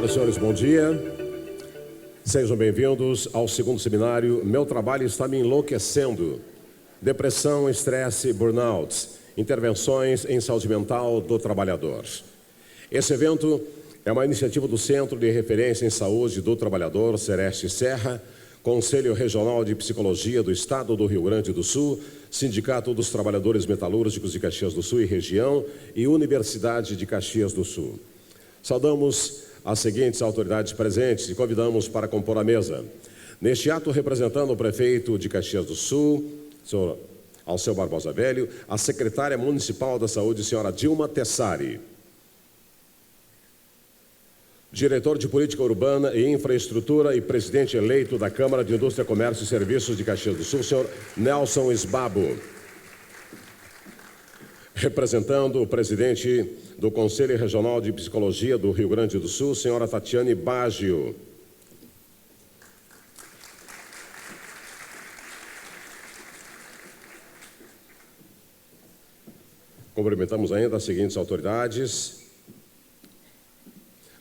Senhoras e senhores, bom dia. Sejam bem-vindos ao segundo seminário Meu Trabalho Está Me Enlouquecendo. Depressão, estresse, burnout, intervenções em saúde mental do trabalhador. Esse evento é uma iniciativa do Centro de Referência em Saúde do Trabalhador, Sereste Serra, Conselho Regional de Psicologia do Estado do Rio Grande do Sul, Sindicato dos Trabalhadores Metalúrgicos de Caxias do Sul e Região e Universidade de Caxias do Sul. Saudamos as seguintes autoridades presentes e convidamos para compor a mesa. Neste ato, representando o prefeito de Caxias do Sul, senhor Alceu Barbosa Velho, a secretária municipal da Saúde, senhora Dilma Tessari. Diretor de Política Urbana e Infraestrutura e presidente eleito da Câmara de Indústria, Comércio e Serviços de Caxias do Sul, senhor Nelson Sbabo. Representando o presidente do Conselho Regional de Psicologia do Rio Grande do Sul, senhora Tatiane Baggio. Cumprimentamos ainda as seguintes autoridades.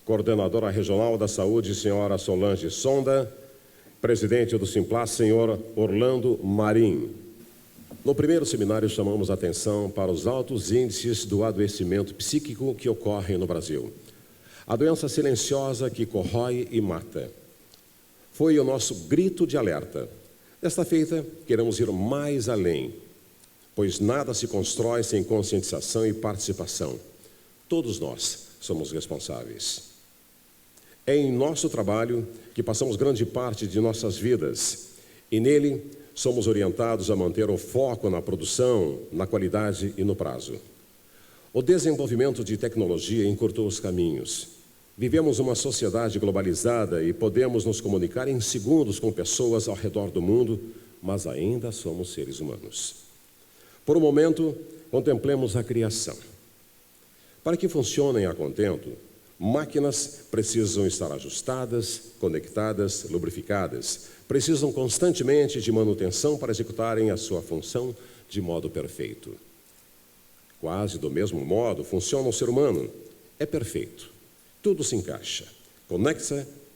Coordenadora Regional da Saúde, senhora Solange Sonda. Presidente do Simplas, senhor Orlando Marim. No primeiro seminário, chamamos a atenção para os altos índices do adoecimento psíquico que ocorrem no Brasil. A doença silenciosa que corrói e mata. Foi o nosso grito de alerta. Desta feita, queremos ir mais além, pois nada se constrói sem conscientização e participação. Todos nós somos responsáveis. É em nosso trabalho que passamos grande parte de nossas vidas e nele somos orientados a manter o foco na produção, na qualidade e no prazo. O desenvolvimento de tecnologia encurtou os caminhos. Vivemos uma sociedade globalizada e podemos nos comunicar em segundos com pessoas ao redor do mundo, mas ainda somos seres humanos. Por um momento, contemplemos a criação. Para que funcionem a contento, máquinas precisam estar ajustadas, conectadas, lubrificadas. Precisam constantemente de manutenção para executarem a sua função de modo perfeito. Quase do mesmo modo funciona o ser humano. É perfeito. Tudo se encaixa.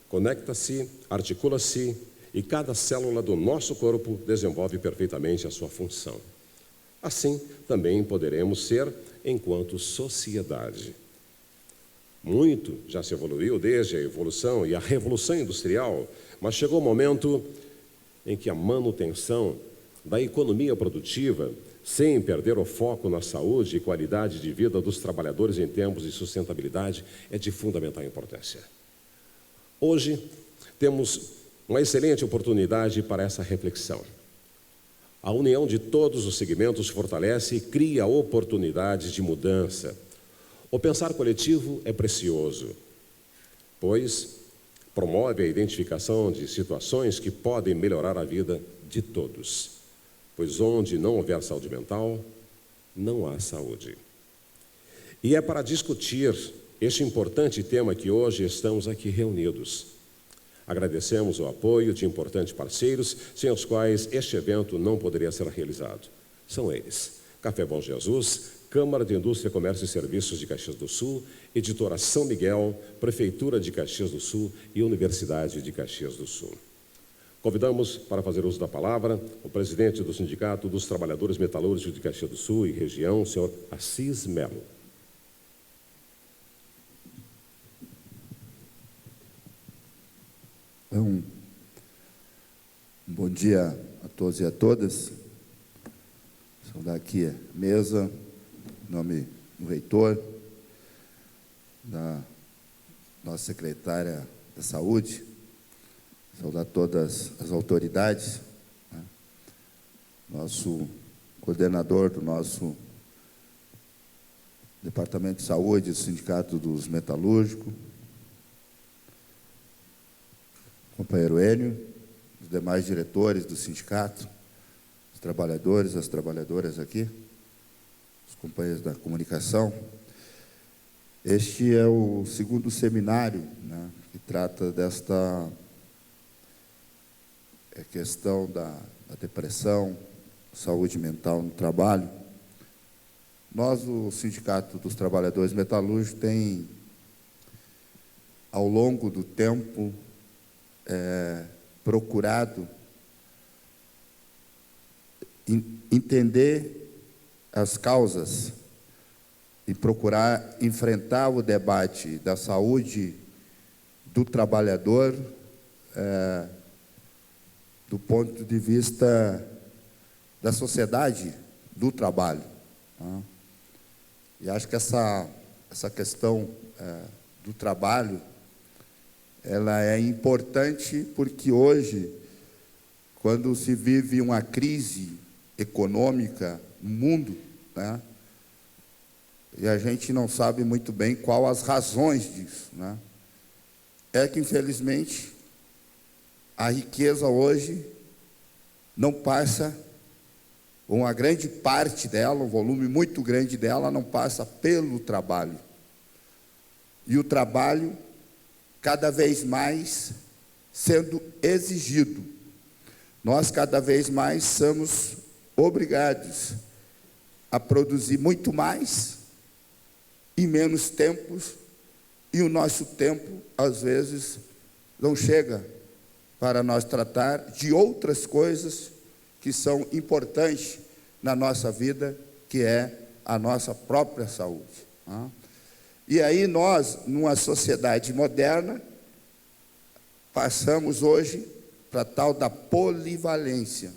Conecta-se, articula-se e cada célula do nosso corpo desenvolve perfeitamente a sua função. Assim, também poderemos ser enquanto sociedade. Muito já se evoluiu desde a evolução e a revolução industrial, mas chegou o momento em que a manutenção da economia produtiva, sem perder o foco na saúde e qualidade de vida dos trabalhadores em termos de sustentabilidade, é de fundamental importância. Hoje, temos uma excelente oportunidade para essa reflexão. A união de todos os segmentos fortalece e cria oportunidades de mudança. O pensar coletivo é precioso, pois promove a identificação de situações que podem melhorar a vida de todos. Pois onde não houver saúde mental, não há saúde. E é para discutir este importante tema que hoje estamos aqui reunidos. Agradecemos o apoio de importantes parceiros, sem os quais este evento não poderia ser realizado. São eles: Café Bom Jesus, Câmara de Indústria, Comércio e Serviços de Caxias do Sul, Editora São Miguel, Prefeitura de Caxias do Sul e Universidade de Caxias do Sul. Convidamos para fazer uso da palavra o presidente do Sindicato dos Trabalhadores Metalúrgicos de Caxias do Sul e Região, o senhor Assis Melo. Então, bom dia a todos e a todas. Saudar aqui a mesa, em nome do reitor, da nossa secretária da Saúde, saudar todas as autoridades, né? Nosso coordenador do nosso Departamento de Saúde, do Sindicato dos Metalúrgicos, companheiro Enio, os demais diretores do sindicato, os trabalhadores, as trabalhadoras aqui, os companheiros da comunicação. Este é o segundo seminário, né, que trata desta questão da depressão, saúde mental no trabalho. Nós, o Sindicato dos Trabalhadores Metalúrgicos, tem ao longo do tempo, procurado entender as causas e procurar enfrentar o debate da saúde do trabalhador do ponto de vista da sociedade do trabalho. Tá? E acho que essa questão do trabalho, ela é importante porque hoje, quando se vive uma crise econômica no mundo, né, e a gente não sabe muito bem quais as razões disso, né, é que, infelizmente, a riqueza hoje não passa, uma grande parte dela, um volume muito grande dela, não passa pelo trabalho. E o trabalho, cada vez mais, sendo exigido. Nós, cada vez mais, somos obrigados a produzir muito mais em menos tempos, e o nosso tempo, às vezes, não chega para nós tratar de outras coisas que são importantes na nossa vida, que é a nossa própria saúde. E aí nós, numa sociedade moderna, passamos hoje para a tal da polivalência.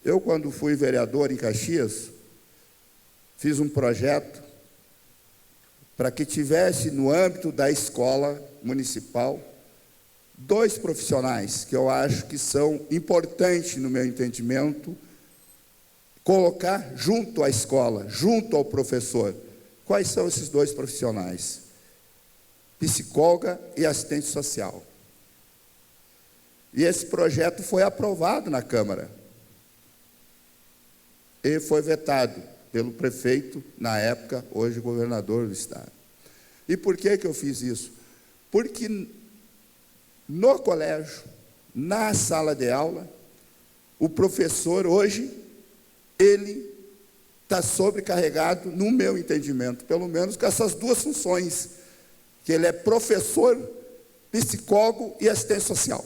Eu, quando fui vereador em Caxias, fiz um projeto para que tivesse no âmbito da escola municipal 2 profissionais que eu acho que são importantes, no meu entendimento, colocar junto à escola, junto ao professor. Quais são esses 2 profissionais? Psicóloga e assistente social. E esse projeto foi aprovado na Câmara. E foi vetado pelo prefeito, na época, hoje governador do estado. E por que eu fiz isso? Porque no colégio, na sala de aula, o professor hoje, ele está sobrecarregado, no meu entendimento, pelo menos com essas 2 funções, que ele é professor, psicólogo e assistente social.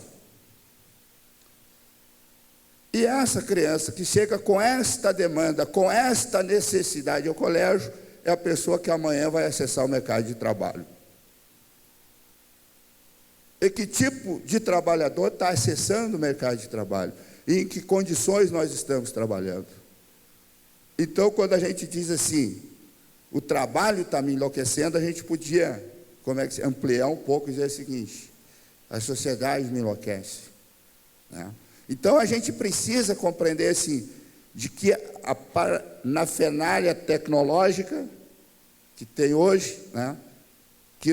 E essa criança que chega com esta demanda, com esta necessidade ao colégio, é a pessoa que amanhã vai acessar o mercado de trabalho. E que tipo de trabalhador está acessando o mercado de trabalho? E em que condições nós estamos trabalhando? Então, quando a gente diz assim, o trabalho está me enlouquecendo, a gente podia ampliar um pouco e dizer o seguinte: a sociedade me enlouquece. Né? Então, a gente precisa compreender assim, de que na fenália tecnológica que tem hoje, né, que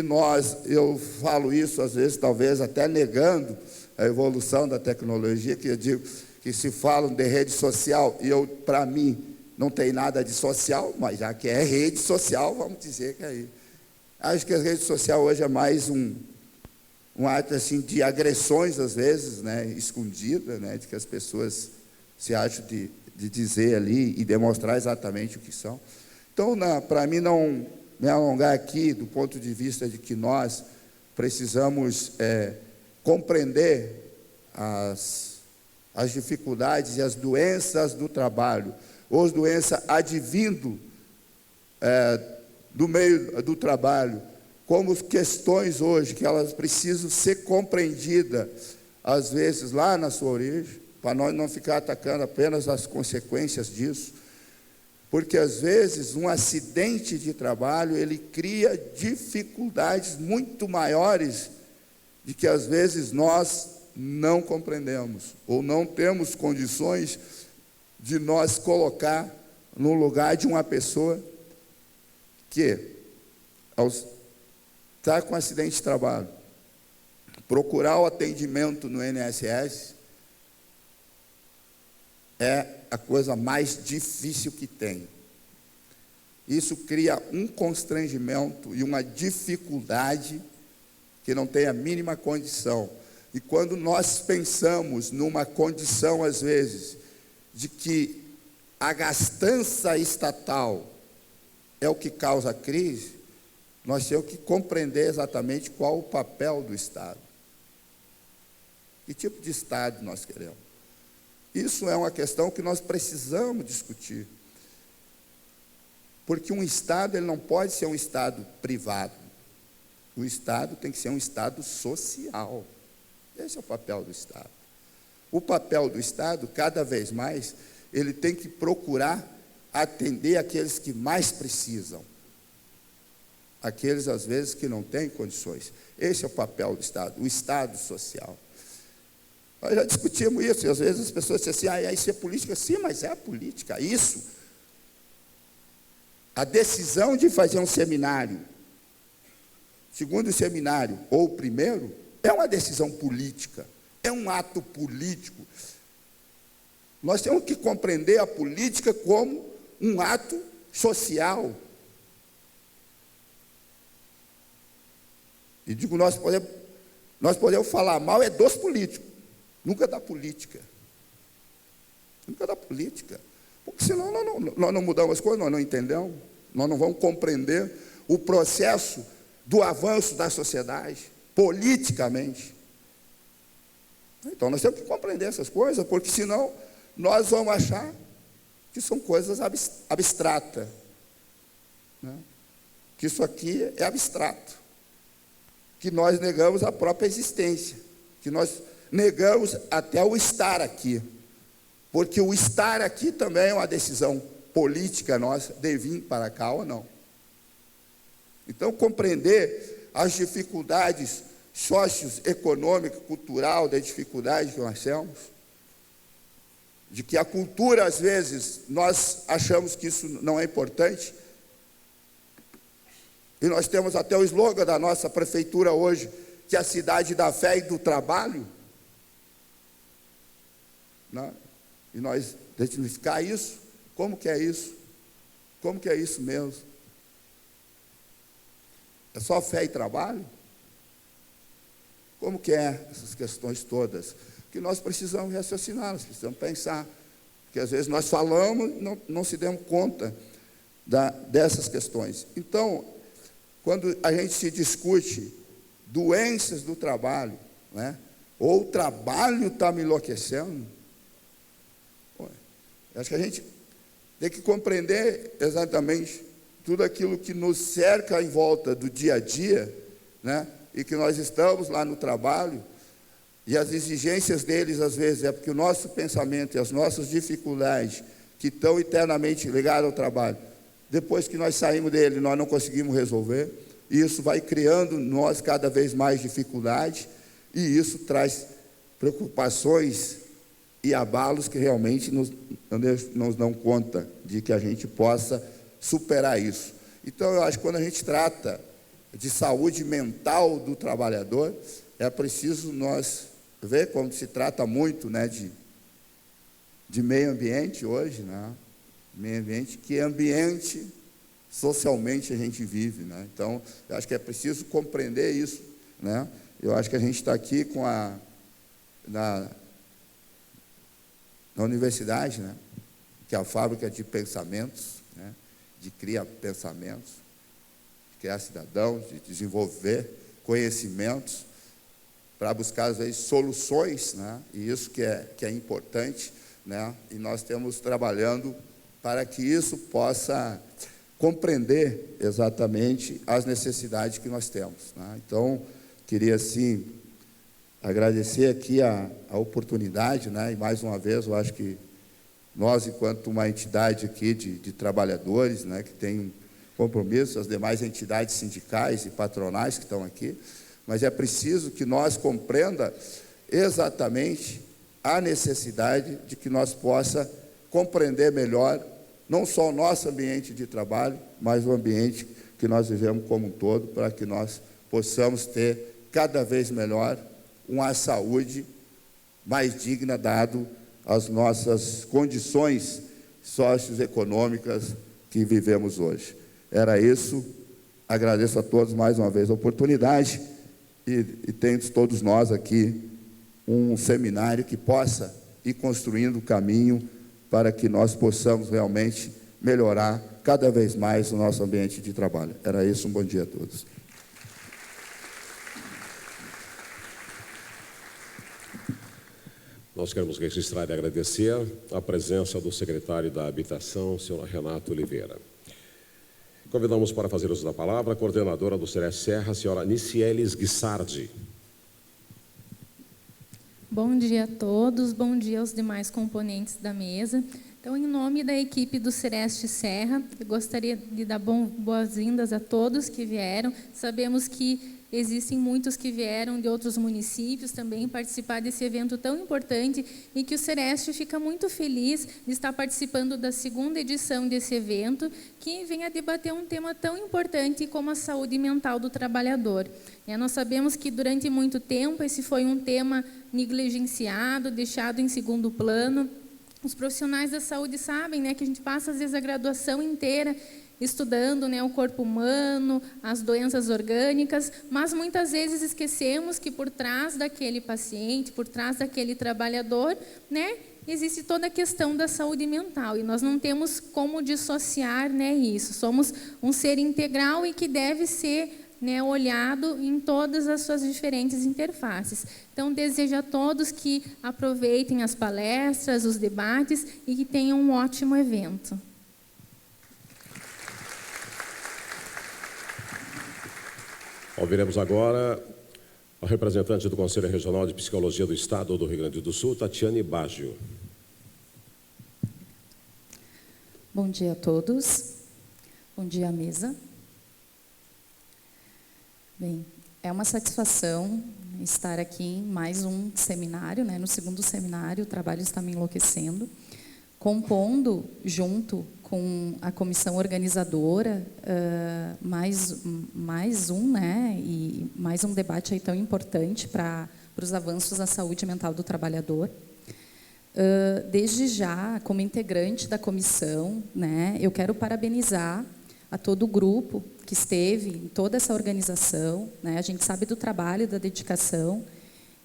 eu falo isso às vezes, talvez até negando a evolução da tecnologia, que eu digo que se falam de rede social, e para mim, não tem nada de social, mas já que é rede social, vamos dizer que é isso. Acho que a rede social hoje é mais um ato assim, de agressões, às vezes, né, escondida, né, de que as pessoas se acham de dizer ali e demonstrar exatamente o que são. Então, para mim não me alongar aqui, do ponto de vista de que nós precisamos compreender as dificuldades e as doenças do trabalho, ou as doenças advindo do meio do trabalho, como questões hoje que elas precisam ser compreendidas, às vezes lá na sua origem, para nós não ficar atacando apenas as consequências disso, porque às vezes um acidente de trabalho, ele cria dificuldades muito maiores de que às vezes nós não compreendemos, ou não temos condições de nós colocar no lugar de uma pessoa que, ao estar com acidente de trabalho, procurar o atendimento no INSS é a coisa mais difícil que tem. Isso cria um constrangimento e uma dificuldade que não tem a mínima condição. E quando nós pensamos numa condição, às vezes, de que a gastança estatal é o que causa a crise, nós temos que compreender exatamente qual o papel do Estado. Que tipo de Estado nós queremos? Isso é uma questão que nós precisamos discutir. Porque um Estado, ele não pode ser um Estado privado. O Estado tem que ser um Estado social. Esse é o papel do Estado. O papel do Estado, cada vez mais, ele tem que procurar atender aqueles que mais precisam. Aqueles, às vezes, que não têm condições. Esse é o papel do Estado, o Estado social. Nós já discutimos isso, e às vezes as pessoas dizem assim, isso é política. Sim, mas é a política. Isso, a decisão de fazer um seminário, segundo seminário ou o primeiro, é uma decisão política, é um ato político. Nós temos que compreender a política como um ato social. E digo, nós podemos falar mal dos políticos, nunca da política. Nunca da política. Porque senão nós não mudamos as coisas, nós não entendemos, nós não vamos compreender o processo do avanço da sociedade, politicamente. Então nós temos que compreender essas coisas, porque senão nós vamos achar que são coisas abstratas, né? Que isso aqui é abstrato, que nós negamos a própria existência, que nós negamos até o estar aqui, porque o estar aqui também é uma decisão política nossa, de vir para cá ou não. Então, compreender as dificuldades socioeconômicas, cultural, da dificuldade que nós temos, de que a cultura, às vezes, nós achamos que isso não é importante, e nós temos até o slogan da nossa prefeitura hoje, que é a cidade da fé e do trabalho, né? E nós identificar isso, como que é isso? Como que é isso mesmo? É só fé e trabalho? Como que é essas questões todas? Que nós precisamos raciocinar, nós precisamos pensar. Porque às vezes nós falamos e não se damos conta dessas questões. Então, quando a gente se discute doenças do trabalho, né? Ou o trabalho está me enlouquecendo, acho que a gente tem que compreender exatamente tudo aquilo que nos cerca em volta do dia a dia, né? E que nós estamos lá no trabalho, e as exigências deles, às vezes, é porque o nosso pensamento e as nossas dificuldades, que estão eternamente ligadas ao trabalho, depois que nós saímos dele, nós não conseguimos resolver, e isso vai criando em nós cada vez mais dificuldades, e isso traz preocupações e abalos que realmente nos dão conta de que a gente possa superar isso. Então, eu acho que quando a gente trata de saúde mental do trabalhador, é preciso nós ver, como se trata muito, né, de meio ambiente hoje, né? Meio ambiente, que ambiente socialmente a gente vive, né? Então, eu acho que é preciso compreender isso, né? Eu acho que a gente está aqui com na universidade, né? Que é a fábrica de pensamentos, né? De criar pensamentos, de criar cidadãos, de desenvolver conhecimentos, para buscar, às vezes, soluções, né? E isso que é importante, né? E nós estamos trabalhando para que isso possa compreender exatamente as necessidades que nós temos, né? Então, queria, assim, agradecer aqui a oportunidade, né? E, mais uma vez, eu acho que nós, enquanto uma entidade aqui de trabalhadores, né? Que tem um compromisso, as demais entidades sindicais e patronais que estão aqui, mas é preciso que nós compreenda exatamente a necessidade de que nós possa compreender melhor, não só o nosso ambiente de trabalho, mas o ambiente que nós vivemos como um todo, para que nós possamos ter cada vez melhor uma saúde mais digna, dado as nossas condições socioeconômicas que vivemos hoje. Era isso. Agradeço a todos mais uma vez a oportunidade e temos todos nós aqui um seminário que possa ir construindo o caminho para que nós possamos realmente melhorar cada vez mais o nosso ambiente de trabalho. Era isso, um bom dia a todos. Nós queremos registrar e agradecer a presença do secretário da Habitação, senhor Renato Oliveira. Convidamos para fazer uso da palavra a coordenadora do Sereste Serra, a senhora Nicieles Guissardi. Bom dia a todos, bom dia aos demais componentes da mesa. Então, em nome da equipe do Sereste Serra, eu gostaria de dar boas-vindas a todos que vieram. Sabemos que existem muitos que vieram de outros municípios também participar desse evento tão importante e que o Sereste fica muito feliz de estar participando da segunda edição desse evento, que vem a debater um tema tão importante como a saúde mental do trabalhador. Nós sabemos que durante muito tempo esse foi um tema negligenciado, deixado em segundo plano. Os profissionais da saúde sabem, que a gente passa às vezes a graduação inteira estudando, o corpo humano, as doenças orgânicas, mas muitas vezes esquecemos que por trás daquele paciente, por trás daquele trabalhador, existe toda a questão da saúde mental e nós não temos como dissociar, isso. Somos um ser integral e que deve ser olhado em todas as suas diferentes interfaces. Então, desejo a todos que aproveitem as palestras, os debates e que tenham um ótimo evento. Ouviremos agora a representante do Conselho Regional de Psicologia do Estado do Rio Grande do Sul, Tatiane Baggio. Bom dia a todos. Bom dia à mesa. Bem, é uma satisfação estar aqui em mais um seminário, no segundo seminário, o trabalho está me enlouquecendo, compondo junto com a comissão organizadora, mais um, e mais um debate aí tão importante para os avanços da saúde mental do trabalhador. Desde já, como integrante da comissão, eu quero parabenizar a todo o grupo que esteve em toda essa organização, A gente sabe do trabalho, da dedicação.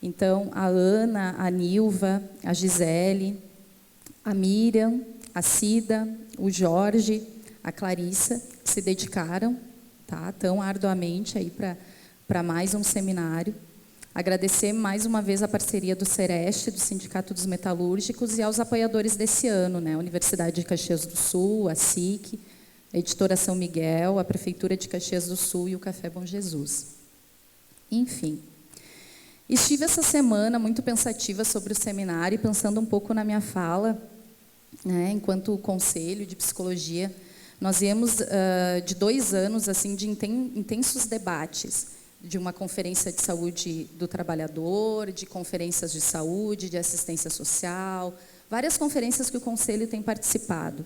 Então, a Ana, a Nilva, a Gisele, a Miriam, a Cida, o Jorge, a Clarissa, que se dedicaram tão arduamente aí para mais um seminário. Agradecer mais uma vez a parceria do Sereste, do Sindicato dos Metalúrgicos, e aos apoiadores desse ano, a Universidade de Caxias do Sul, a SIC, a Editora São Miguel, a Prefeitura de Caxias do Sul e o Café Bom Jesus. Enfim, estive essa semana muito pensativa sobre o seminário e pensando um pouco na minha fala, enquanto Conselho de Psicologia. Nós viemos de 2 anos assim, de intensos debates, de uma conferência de saúde do trabalhador, de conferências de saúde, de assistência social, várias conferências que o Conselho tem participado.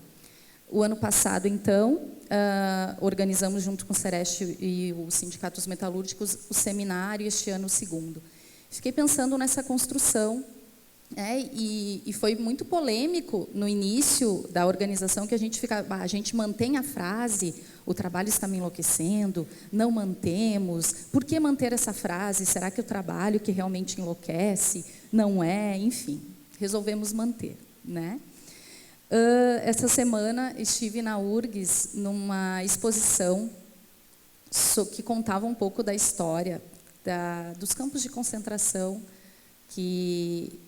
O ano passado, então, organizamos junto com o Sereste e o Sindicato dos Metalúrgicos o seminário, este ano o segundo. Fiquei pensando nessa construção, e foi muito polêmico no início da organização que a gente mantém a frase, o trabalho está me enlouquecendo, não mantemos, por que manter essa frase? Será que o trabalho que realmente enlouquece? Não é? Enfim, resolvemos manter, Essa semana estive na URGS numa exposição que contava um pouco da história dos campos de concentração que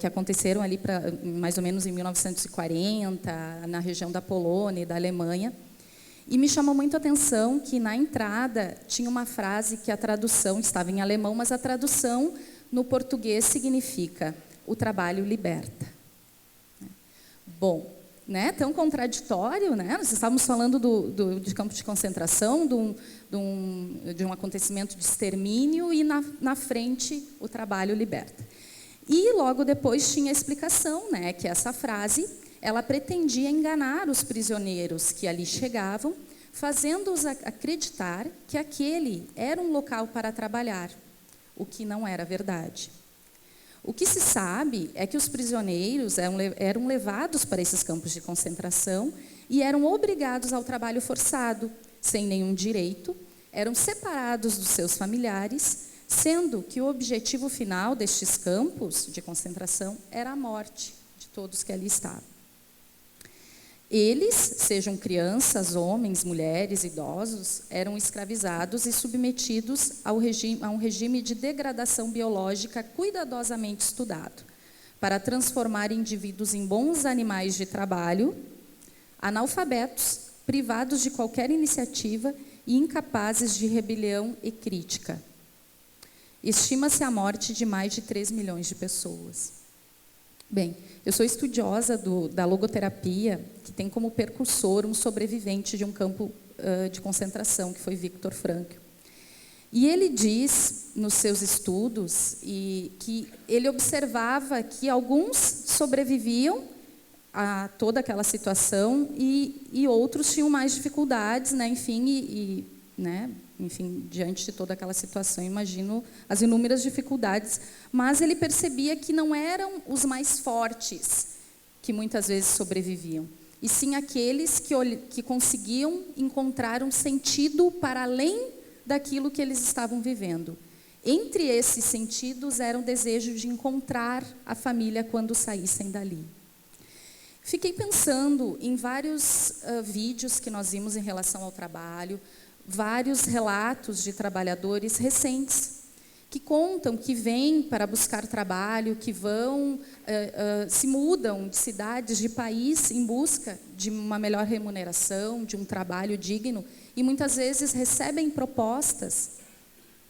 aconteceram ali mais ou menos em 1940, na região da Polônia e da Alemanha. E me chamou muito a atenção que na entrada tinha uma frase que a tradução estava em alemão, mas a tradução no português significa: o trabalho liberta. Bom, tão contraditório, Nós estávamos falando de campo de concentração, de um acontecimento de extermínio, e na frente o trabalho liberta. E logo depois tinha a explicação, que essa frase ela pretendia enganar os prisioneiros que ali chegavam, fazendo-os acreditar que aquele era um local para trabalhar, o que não era verdade. O que se sabe é que os prisioneiros eram levados para esses campos de concentração e eram obrigados ao trabalho forçado, sem nenhum direito, eram separados dos seus familiares, sendo que o objetivo final destes campos de concentração era a morte de todos que ali estavam. Eles, sejam crianças, homens, mulheres, idosos, eram escravizados e submetidos a um regime de degradação biológica cuidadosamente estudado, para transformar indivíduos em bons animais de trabalho, analfabetos, privados de qualquer iniciativa e incapazes de rebelião e crítica. Estima-se a morte de mais de 3 milhões de pessoas. Bem, eu sou estudiosa da logoterapia, que tem como percursor um sobrevivente de um campo de concentração, que foi Viktor Frankl. E ele diz, nos seus estudos, que ele observava que alguns sobreviviam a toda aquela situação e outros tinham mais dificuldades, né? Enfim, diante de toda aquela situação, imagino as inúmeras dificuldades, mas ele percebia que não eram os mais fortes que muitas vezes sobreviviam, e sim aqueles que conseguiam encontrar um sentido para além daquilo que eles estavam vivendo. Entre esses sentidos era o desejo de encontrar a família quando saíssem dali. Fiquei pensando em vários vídeos que nós vimos em relação ao trabalho, vários relatos de trabalhadores recentes que contam que vêm para buscar trabalho, que vão, se mudam de cidades, de país, em busca de uma melhor remuneração, de um trabalho digno, e muitas vezes recebem propostas,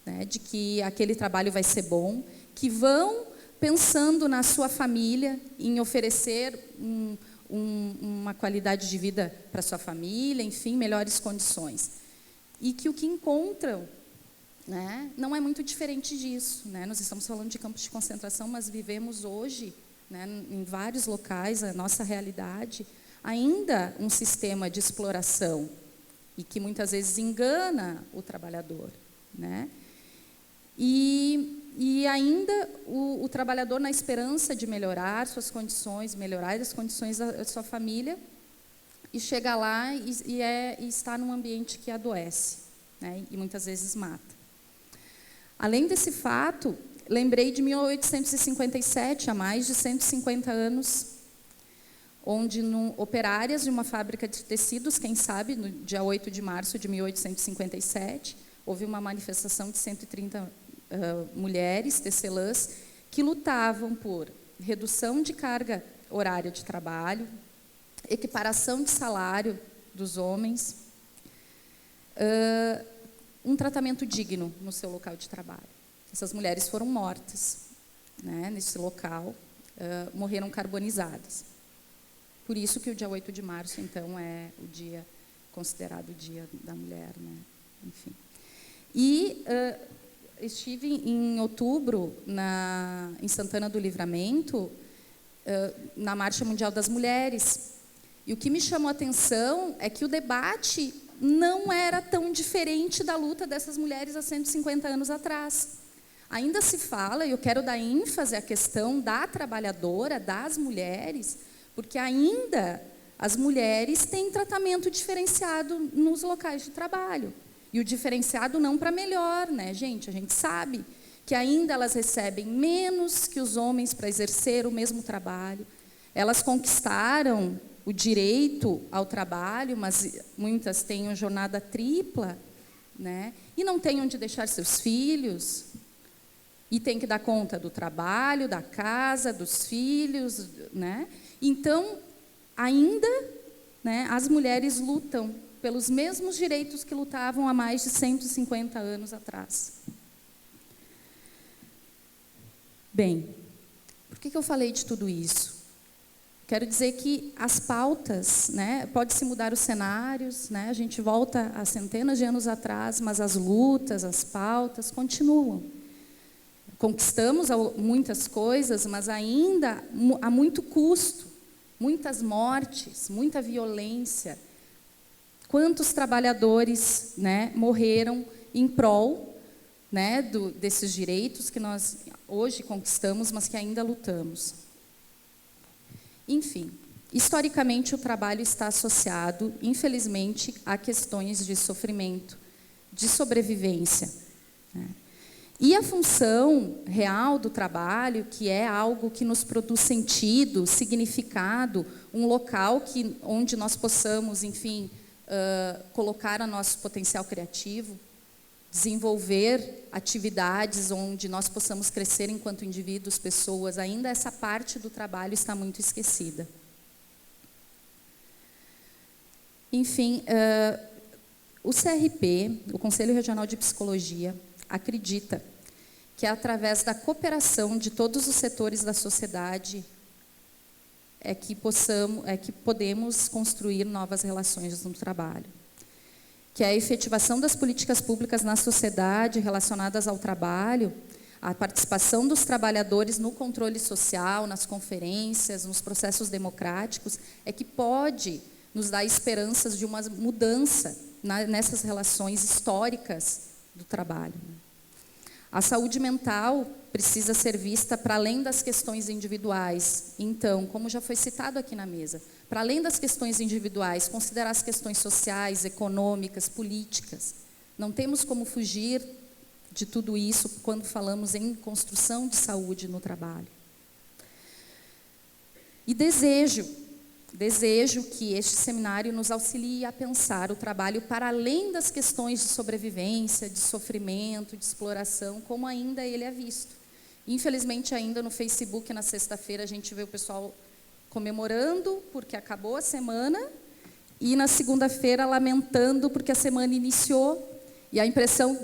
né, de que aquele trabalho vai ser bom, que vão pensando na sua família, em oferecer uma qualidade de vida para a sua família, enfim, melhores condições. E que o que encontram, né, não é muito diferente disso, né? Nós estamos falando de campos de concentração, mas vivemos hoje, né, em vários locais, a nossa realidade, ainda um sistema de exploração, e que muitas vezes engana o trabalhador, né? E ainda o trabalhador, na esperança de melhorar suas condições, melhorar as condições da sua família, e chega lá e está num ambiente que adoece, né, e muitas vezes mata. Além desse fato, lembrei de 1857, há mais de 150 anos, onde operárias de uma fábrica de tecidos, quem sabe, no dia 8 de março de 1857, houve uma manifestação de 130 mulheres tecelãs que lutavam por redução de carga horária de trabalho, equiparação de salário dos homens, um tratamento digno no seu local de trabalho. Essas mulheres foram mortas, né, nesse local, morreram carbonizadas. Por isso que o dia 8 de março, então, é o dia considerado o Dia da Mulher, né? Enfim. E estive em outubro em Santana do Livramento, na Marcha Mundial das Mulheres. E o que me chamou a atenção é que o debate não era tão diferente da luta dessas mulheres há 150 anos atrás. Ainda se fala, e eu quero dar ênfase à questão da trabalhadora, das mulheres, porque ainda as mulheres têm tratamento diferenciado nos locais de trabalho. E o diferenciado não para melhor, né, gente? A gente sabe que ainda elas recebem menos que os homens para exercer o mesmo trabalho. Elas conquistaram o direito ao trabalho, mas muitas têm uma jornada tripla, né? E não têm onde deixar seus filhos, e tem que dar conta do trabalho, da casa, dos filhos, né? Então, ainda, né, as mulheres lutam pelos mesmos direitos que lutavam há mais de 150 anos atrás. Bem, por que eu falei de tudo isso? Quero dizer que as pautas, né, pode-se mudar os cenários, né, a gente volta a centenas de anos atrás, mas as lutas, as pautas continuam. Conquistamos muitas coisas, mas ainda há muito custo, muitas mortes, muita violência. Quantos trabalhadores, né, morreram em prol, né, desses direitos que nós hoje conquistamos, mas que ainda lutamos. Enfim, historicamente o trabalho está associado, infelizmente, a questões de sofrimento, de sobrevivência, né? E a função real do trabalho, que é algo que nos produz sentido, significado, um local onde nós possamos, enfim, colocar o nosso potencial criativo, desenvolver atividades onde nós possamos crescer enquanto indivíduos, pessoas. Ainda essa parte do trabalho está muito esquecida. Enfim, o CRP, o Conselho Regional de Psicologia, acredita que é através da cooperação de todos os setores da sociedade que podemos construir novas relações no trabalho. Que é a efetivação das políticas públicas na sociedade relacionadas ao trabalho, a participação dos trabalhadores no controle social, nas conferências, nos processos democráticos, é que pode nos dar esperanças de uma mudança nessas relações históricas do trabalho. A saúde mental precisa ser vista para além das questões individuais. Então, como já foi citado aqui na mesa, para além das questões individuais, considerar as questões sociais, econômicas, políticas. Não temos como fugir de tudo isso quando falamos em construção de saúde no trabalho. E desejo que este seminário nos auxilie a pensar o trabalho para além das questões de sobrevivência, de sofrimento, de exploração, como ainda ele é visto. Infelizmente, ainda no Facebook, na sexta-feira, a gente vê o pessoal comemorando porque acabou a semana e na segunda-feira lamentando porque a semana iniciou. E a impressão,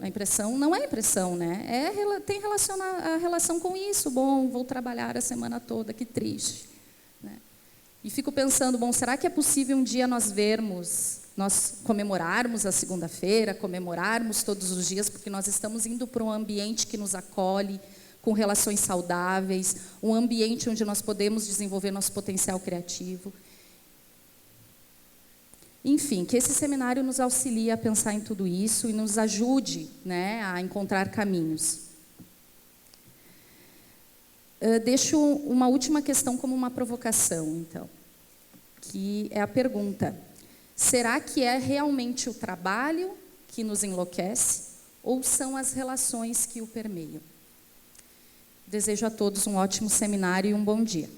a impressão não é impressão, né? Tem a relação com isso. Vou trabalhar a semana toda, que triste. E fico pensando, será que é possível um dia nós comemorarmos a segunda-feira, comemorarmos todos os dias, porque nós estamos indo para um ambiente que nos acolhe, com relações saudáveis, um ambiente onde nós podemos desenvolver nosso potencial criativo. Enfim, que esse seminário nos auxilie a pensar em tudo isso e nos ajude, a encontrar caminhos. Deixo uma última questão como uma provocação, então, que é a pergunta: será que é realmente o trabalho que nos enlouquece ou são as relações que o permeiam? Desejo a todos um ótimo seminário e um bom dia.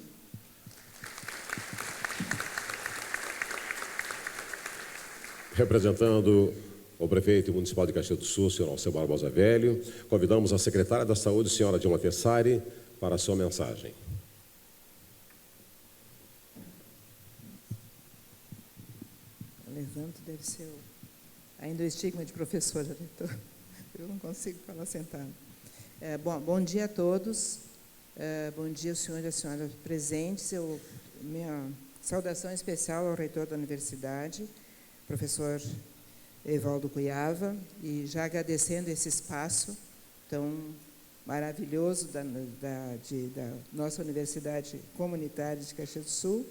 Representando o prefeito municipal de Caxias do Sul, senhor Alceu Barbosa Velho, convidamos a secretária da Saúde, senhora Dilma Tessari, para a sua mensagem. Levanto deve ser ainda o estigma de professora, reitor. Eu não consigo falar sentado. Bom dia a todos. Bom dia, o senhor e a senhora presentes. Minha saudação especial ao reitor da universidade, professor Evaldo Cuiava, e já agradecendo esse espaço tão maravilhoso da nossa Universidade Comunitária de Caxias do Sul,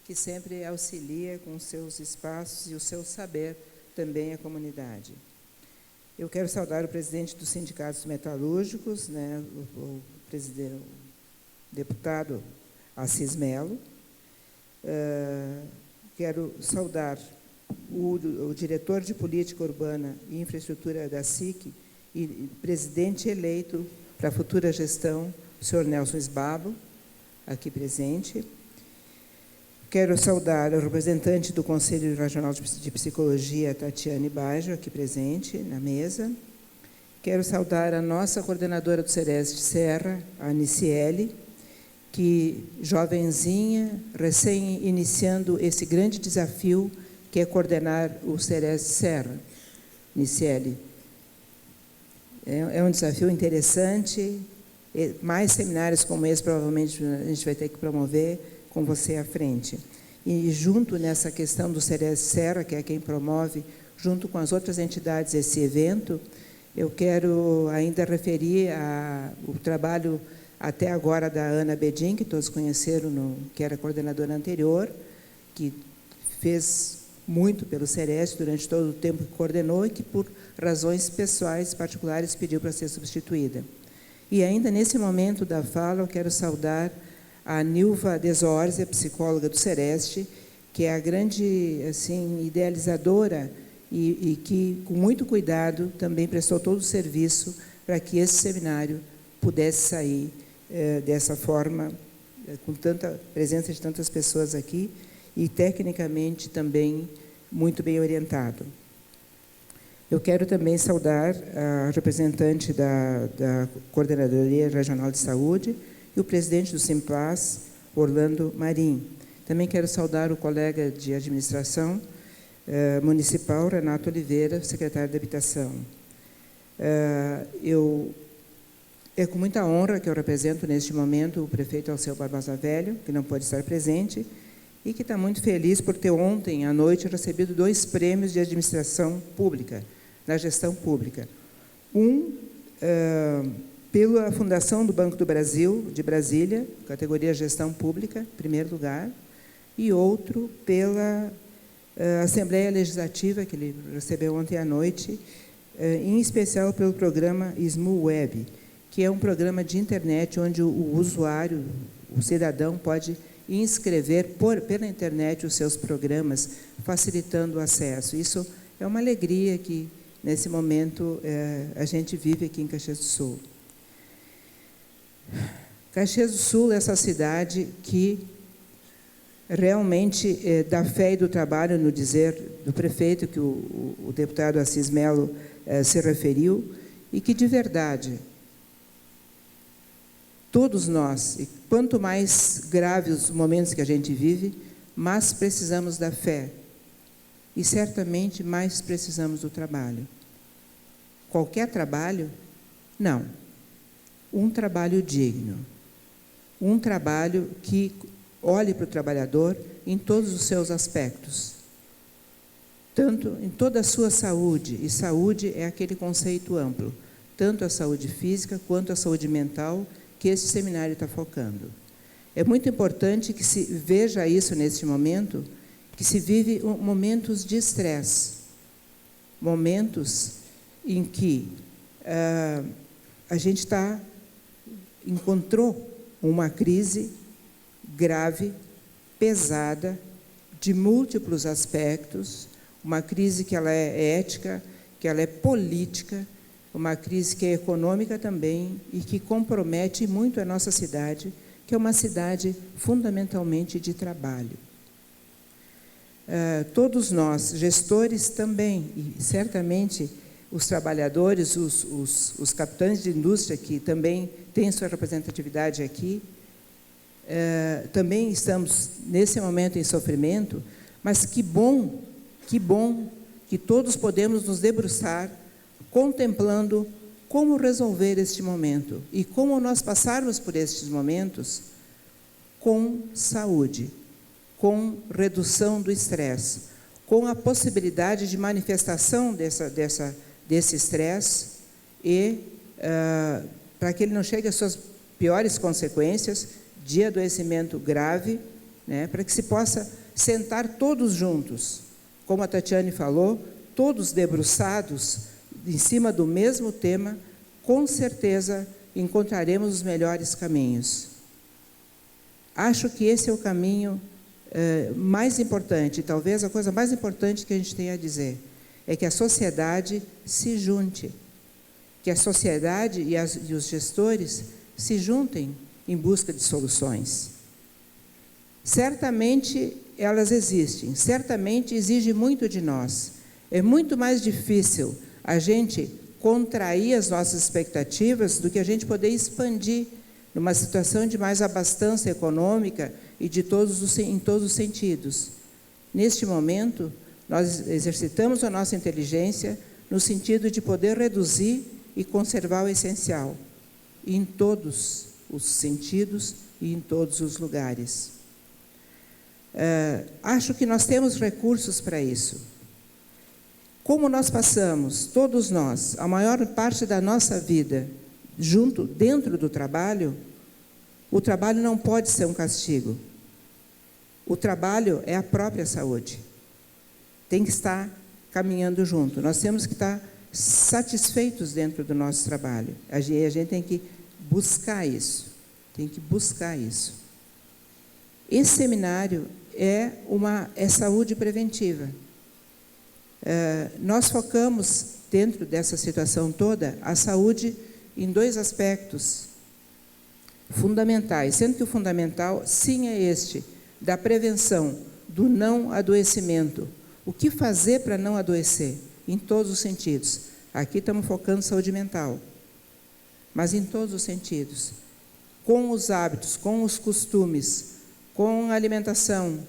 que sempre auxilia com os seus espaços e o seu saber também a comunidade. Eu quero saudar o presidente dos sindicatos metalúrgicos, o deputado Assis Melo. Quero saudar o diretor de Política Urbana e Infraestrutura da SIC e presidente eleito para a futura gestão, o senhor Nelson Sbabo, aqui presente. Quero saudar o representante do Conselho Regional de Psicologia, Tatiane Baggio, aqui presente na mesa. Quero saudar a nossa coordenadora do Sereste Serra, a Niciele, que, jovenzinha, recém-iniciando esse grande desafio, que é coordenar o Sereste Serra. Niciele, é um desafio interessante. Mais seminários como esse, provavelmente, a gente vai ter que promover com você à frente. E junto nessa questão do Sereste Serra, que é quem promove, junto com as outras entidades, esse evento, eu quero ainda referir o trabalho até agora da Ana Bedin, que todos conheceram, que era coordenadora anterior, que fez muito pelo Sereste durante todo o tempo que coordenou e que, por razões pessoais particulares, pediu para ser substituída. E ainda nesse momento da fala, eu quero saudar a Nilva Desorzia, psicóloga do Sereste, que é a grande idealizadora e que, com muito cuidado, também prestou todo o serviço para que esse seminário pudesse sair dessa forma com tanta presença de tantas pessoas aqui e tecnicamente também muito bem orientado. Eu quero também saudar a representante da Coordenadoria Regional de Saúde e o presidente do Simplas, Orlando Marim. Também quero saudar o colega de administração municipal, Renato Oliveira, secretário de Habitação. É com muita honra que eu represento neste momento o prefeito Alceu Barbosa Velho, que não pode estar presente, e que está muito feliz por ter ontem à noite recebido 2 prêmios de administração pública, na gestão pública. Pela Fundação do Banco do Brasil, de Brasília, categoria Gestão Pública, primeiro lugar, e outro pela Assembleia Legislativa, que ele recebeu ontem à noite, em especial pelo programa SMU Web, que é um programa de internet onde o usuário, o cidadão, pode inscrever pela internet os seus programas, facilitando o acesso. Isso é uma alegria que, nesse momento, a gente vive aqui em Caxias do Sul. Caxias do Sul é essa cidade que realmente dá fé e do trabalho no dizer do prefeito, que o deputado Assis Melo se referiu, e que, de verdade, todos nós, e quanto mais graves os momentos que a gente vive, mais precisamos da fé. E, certamente, mais precisamos do trabalho. Qualquer trabalho? Não. Um trabalho digno. Um trabalho que olhe para o trabalhador em todos os seus aspectos. Tanto em toda a sua saúde, e saúde é aquele conceito amplo, tanto a saúde física quanto a saúde mental, que esse seminário está focando. É muito importante que se veja isso neste momento, que se vive momentos de estresse, momentos em que a gente encontrou uma crise grave, pesada, de múltiplos aspectos, uma crise que ela é ética, que ela é política, uma crise que é econômica também e que compromete muito a nossa cidade, que é uma cidade fundamentalmente de trabalho. Todos nós, gestores também, e certamente os trabalhadores, os capitães de indústria, que também têm sua representatividade aqui, também estamos, nesse momento, em sofrimento, mas que bom que todos podemos nos debruçar contemplando como resolver este momento e como nós passarmos por estes momentos com saúde, com redução do estresse, com a possibilidade de manifestação desse estresse e para que ele não chegue às suas piores consequências de adoecimento grave, né, para que se possa sentar todos juntos, como a Tatiane falou, todos debruçados em cima do mesmo tema, com certeza encontraremos os melhores caminhos. Acho que esse é o caminho mais importante, talvez a coisa mais importante que a gente tem a dizer, é que a sociedade se junte, que a sociedade e os gestores se juntem em busca de soluções. Certamente elas existem, certamente exige muito de nós. É muito mais difícil a gente contrair as nossas expectativas do que a gente poder expandir numa situação de mais abastança econômica e em todos os sentidos. Neste momento, nós exercitamos a nossa inteligência no sentido de poder reduzir e conservar o essencial, em todos os sentidos e em todos os lugares. Acho que nós temos recursos para isso. Como nós passamos, todos nós, a maior parte da nossa vida, dentro do trabalho, o trabalho não pode ser um castigo. O trabalho é a própria saúde. Tem que estar caminhando junto. Nós temos que estar satisfeitos dentro do nosso trabalho. A gente tem que buscar isso. Esse seminário é saúde preventiva. Nós focamos, dentro dessa situação toda, a saúde em 2 aspectos. fundamentais, sendo que o fundamental, sim, é este, da prevenção, do não adoecimento. O que fazer para não adoecer? Em todos os sentidos. Aqui estamos focando em saúde mental, mas em todos os sentidos. Com os hábitos, com os costumes, com a alimentação,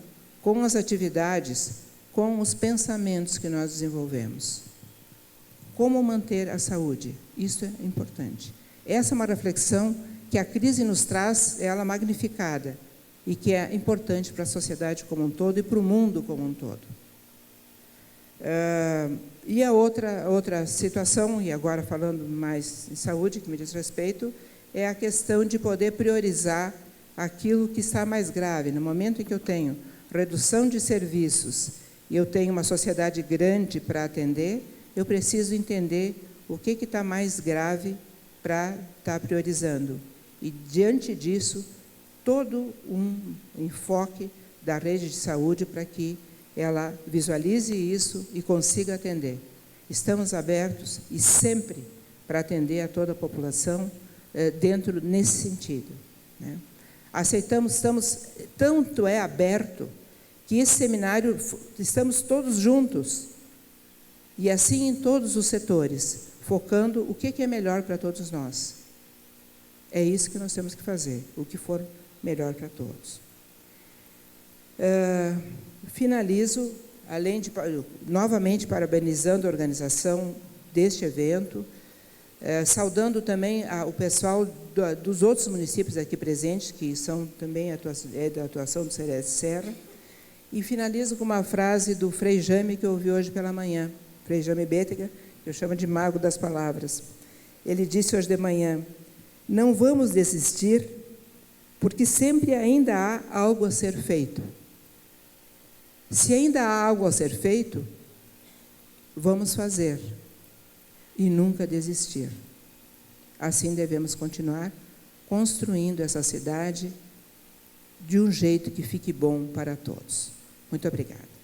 com as atividades, com os pensamentos que nós desenvolvemos. Como manter a saúde? Isso é importante. Essa é uma reflexão que a crise nos traz, ela magnificada, e que é importante para a sociedade como um todo e para o mundo como um todo. E a outra situação, e agora falando mais em saúde, que me diz respeito, é a questão de poder priorizar aquilo que está mais grave. No momento em que eu tenho redução de serviços e eu tenho uma sociedade grande para atender, eu preciso entender o que está mais grave para estar priorizando. E, diante disso, todo um enfoque da rede de saúde para que ela visualize isso e consiga atender. Estamos abertos e sempre para atender a toda a população dentro nesse sentido, né? Aceitamos, tanto é aberto que esse seminário, estamos todos juntos, e assim em todos os setores, focando o que é melhor para todos nós. É isso que nós temos que fazer, o que for melhor para todos. Finalizo, novamente parabenizando a organização deste evento, saudando também o pessoal dos outros municípios aqui presentes, que são também da atuação do CERES Serra, e finalizo com uma frase do Frei Jame, que eu ouvi hoje pela manhã, Frei Jame Bétega, que eu chamo de mago das palavras. Ele disse hoje de manhã: não vamos desistir, porque sempre ainda há algo a ser feito. Se ainda há algo a ser feito, vamos fazer e nunca desistir. Assim devemos continuar construindo essa cidade de um jeito que fique bom para todos. Muito obrigada.